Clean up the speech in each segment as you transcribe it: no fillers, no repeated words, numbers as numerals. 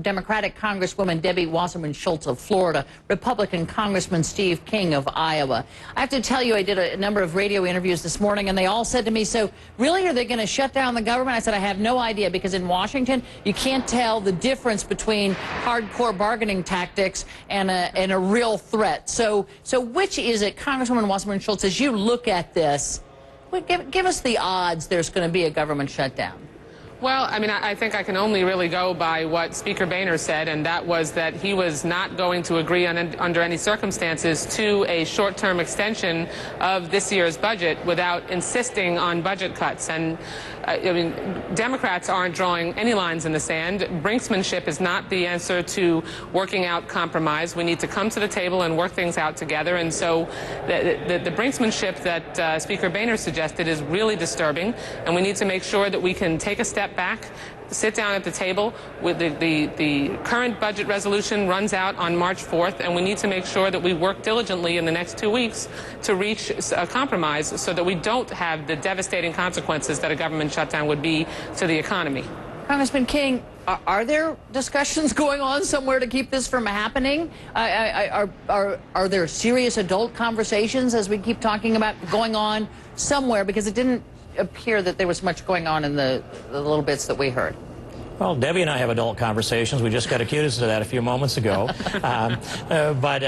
Democratic Congresswoman Debbie Wasserman Schultz of Florida, Republican Congressman Steve King of Iowa. I have to tell you, I did a number of radio interviews this morning, and they all said to me, so really, are they going to shut down the government? I said, I have no idea, because in Washington, you can't tell the difference between hardcore bargaining tactics and a real threat. So which is it, Congresswoman Wasserman Schultz, as you look at this, give us the odds there's going to be a government shutdown? Well, I mean, I think I can only really go by what Speaker Boehner said, and that was that he was not going to agree under any circumstances to a short-term extension of this year's budget without insisting on budget cuts. And I mean, Democrats aren't drawing any lines in the sand. Brinksmanship is not the answer to working out compromise. We need to come to the table and work things out together. And so the brinksmanship that Speaker Boehner suggested is really disturbing, and we need to make sure that we can take a step back, sit down at the table. With the current budget resolution runs out on March 4th, and we need to make sure that we work diligently in the next 2 weeks to reach a compromise so that we don't have the devastating consequences that a government shutdown would be to the economy. Congressman King, are there discussions going on somewhere to keep this from happening? Are there serious adult conversations, as we keep talking about, going on somewhere? Because it didn't appear that there was much going on in the little bits that we heard. Well, Debbie and I have adult conversations. We just got accused of that a few moments ago. But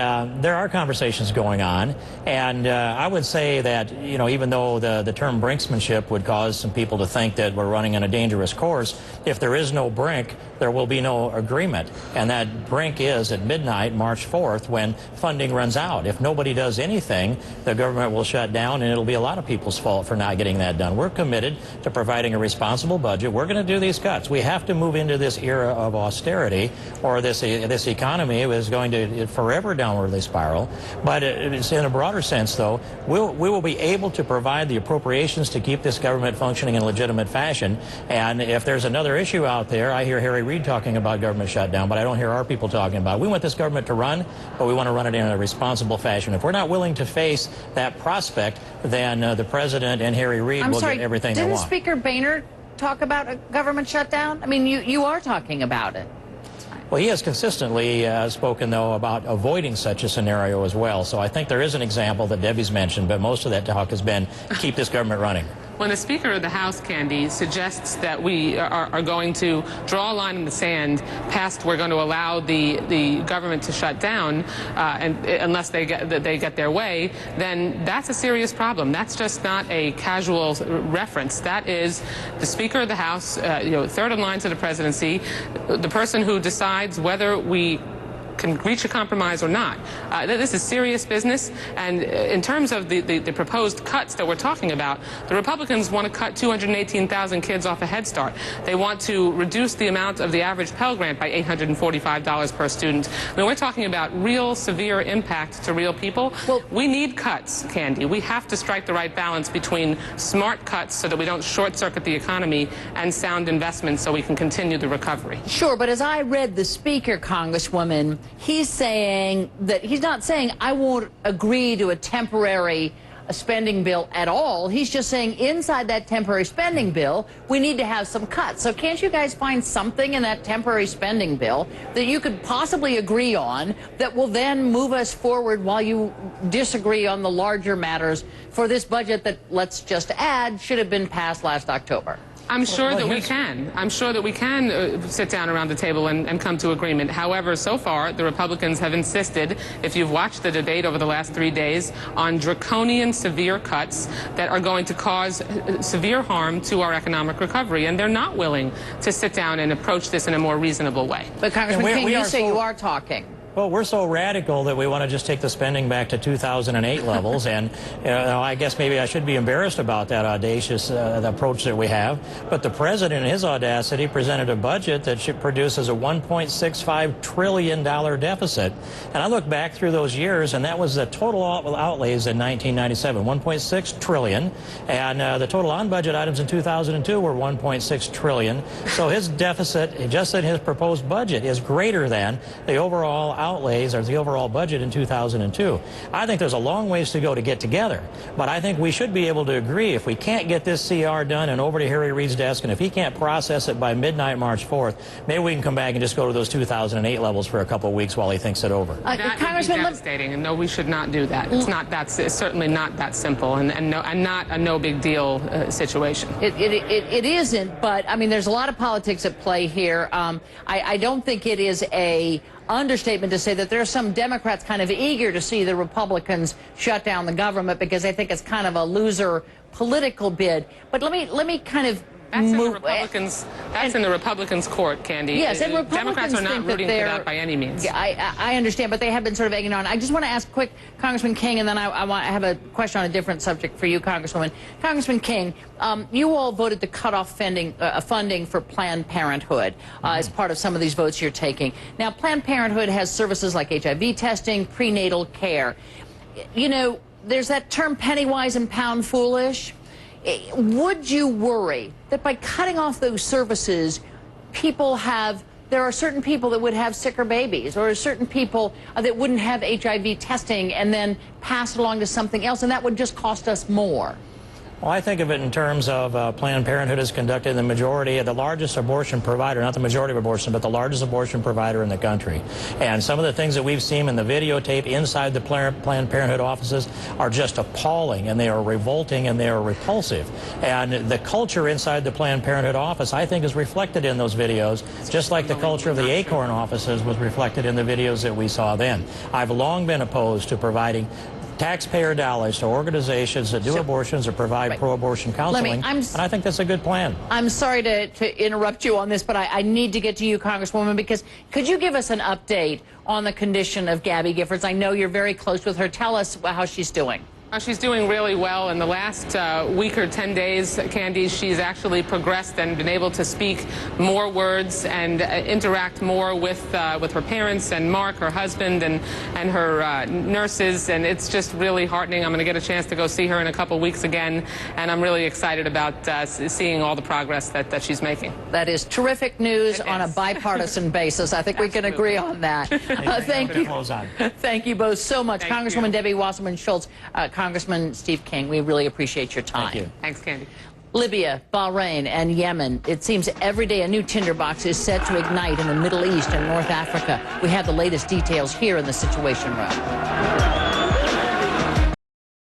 there are conversations going on. And I would say that, you know, even though the term brinksmanship would cause some people to think that we're running on a dangerous course, if there is no brink, there will be no agreement. And that brink is at midnight, March 4th, when funding runs out. If nobody does anything, the government will shut down, and it'll be a lot of people's fault for not getting that done. We're committed to providing a responsible budget. We're going to do these cuts. We have to move into this era of austerity, or this economy is going to forever downwardly spiral. But it's in a broader sense, though, we will be able to provide the appropriations to keep this government functioning in a legitimate fashion. And if there's another issue out there, I hear Harry Reid talking about government shutdown, but I don't hear our people talking about it. We want this government to run, but we want to run it in a responsible fashion. If we're not willing to face that prospect, then the president and Harry Reid will get everything they want. Didn't Speaker Boehner talk about a government shutdown? I mean, you are talking about it. Well, he has consistently spoken, though, about avoiding such a scenario as well. So I think there is an example that Debbie's mentioned, but most of that talk has been keep this government running. When the Speaker of the House, Candy, suggests that we are going to draw a line in the sand past we're going to allow the government to shut down unless they get their way, then that's a serious problem. That's just not a casual reference. That is the Speaker of the House, third in line to the presidency, the person who decides whether we can reach a compromise or not. This is serious business, and in terms of the proposed cuts that we're talking about, the Republicans want to cut 218,000 kids off a Head Start. They want to reduce the amount of the average Pell Grant by $845 per student. I mean, we're talking about real severe impact to real people. Well, we need cuts, Candy. We have to strike the right balance between smart cuts so that we don't short-circuit the economy and sound investments so we can continue the recovery. Sure, but as I read the Speaker, Congresswoman, he's saying that he's not saying I won't agree to a temporary spending bill at all. He's just saying inside that temporary spending bill, we need to have some cuts. So can't you guys find something in that temporary spending bill that you could possibly agree on that will then move us forward while you disagree on the larger matters for this budget that, let's just add, should have been passed last October? I'm sure that we can. I'm sure that we can sit down around the table and come to agreement. However, so far, the Republicans have insisted, if you've watched the debate over the last 3 days, on draconian, severe cuts that are going to cause severe harm to our economic recovery. And they're not willing to sit down and approach this in a more reasonable way. But, Congressman King, you say you are talking. Well, we're so radical that we want to just take the spending back to 2008 levels, and I guess maybe I should be embarrassed about that audacious approach that we have. But the president, in his audacity, presented a budget that produces a $1.65 trillion deficit. And I look back through those years, and that was the total outlays in 1997, $1.6 trillion, and the total on-budget items in 2002 were $1.6 trillion. So his deficit, just in his proposed budget, is greater than the overall outlays or the overall budget in 2002. I think there's a long ways to go to get together, but I think we should be able to agree if we can't get this CR done and over to Harry Reid's desk, and if he can't process it by midnight March 4th, maybe we can come back and just go to those 2008 levels for a couple of weeks while he thinks it over. That would be devastating, and no, we should not do that. It's certainly not that simple, and not a no big deal situation. It isn't, but I mean, there's a lot of politics at play here. I don't think it is a understatement to say that there are some Democrats kind of eager to see the Republicans shut down the government because they think it's kind of a loser political bid. But let me kind of That's in the Republicans' court, Candy. Yes, and Republicans Democrats are not rooting for that by any means. Yeah, I understand, but they have been sort of egging on. I just want to ask quick, Congressman King, and then I have a question on a different subject for you, Congresswoman. Congressman King, you all voted to cut off funding for Planned Parenthood as part of some of these votes you're taking. Now, Planned Parenthood has services like HIV testing, prenatal care. You know, there's that term penny wise and pound foolish. Would you worry that by cutting off those services, there are certain people that would have sicker babies, or certain people that wouldn't have HIV testing and then pass it along to something else, and that would just cost us more? Well, I think of it in terms of Planned Parenthood is conducted the majority of the largest abortion provider, not the majority of abortion, but the largest abortion provider in the country. And some of the things that we've seen in the videotape inside the Planned Parenthood offices are just appalling, and they are revolting, and they are repulsive. And the culture inside the Planned Parenthood office, I think, is reflected in those videos, just like the culture of the Acorn offices was reflected in the videos that we saw then. I've long been opposed to providing taxpayer dollars to organizations that do abortions or provide pro-abortion counseling, and I think that's a good plan. I'm sorry to interrupt you on this, but I need to get to you, Congresswoman, because could you give us an update on the condition of Gabby Giffords? I know you're very close with her. Tell us how she's doing. She's doing really well. In the last week or 10 days, Candy, she's actually progressed and been able to speak more words and interact more with her parents and Mark, her husband, and her nurses. And it's just really heartening. I'm going to get a chance to go see her in a couple weeks again, and I'm really excited about seeing all the progress that she's making. That is terrific news on a bipartisan basis. I think we can agree on that. Thank you. Thank you both so much. Congresswoman Debbie Wasserman Schultz, Congressman Steve King, we really appreciate your time. Thank you. Thanks, Candy. Libya, Bahrain, and Yemen. It seems every day a new tinderbox is set to ignite in the Middle East and North Africa. We have the latest details here in the Situation Room.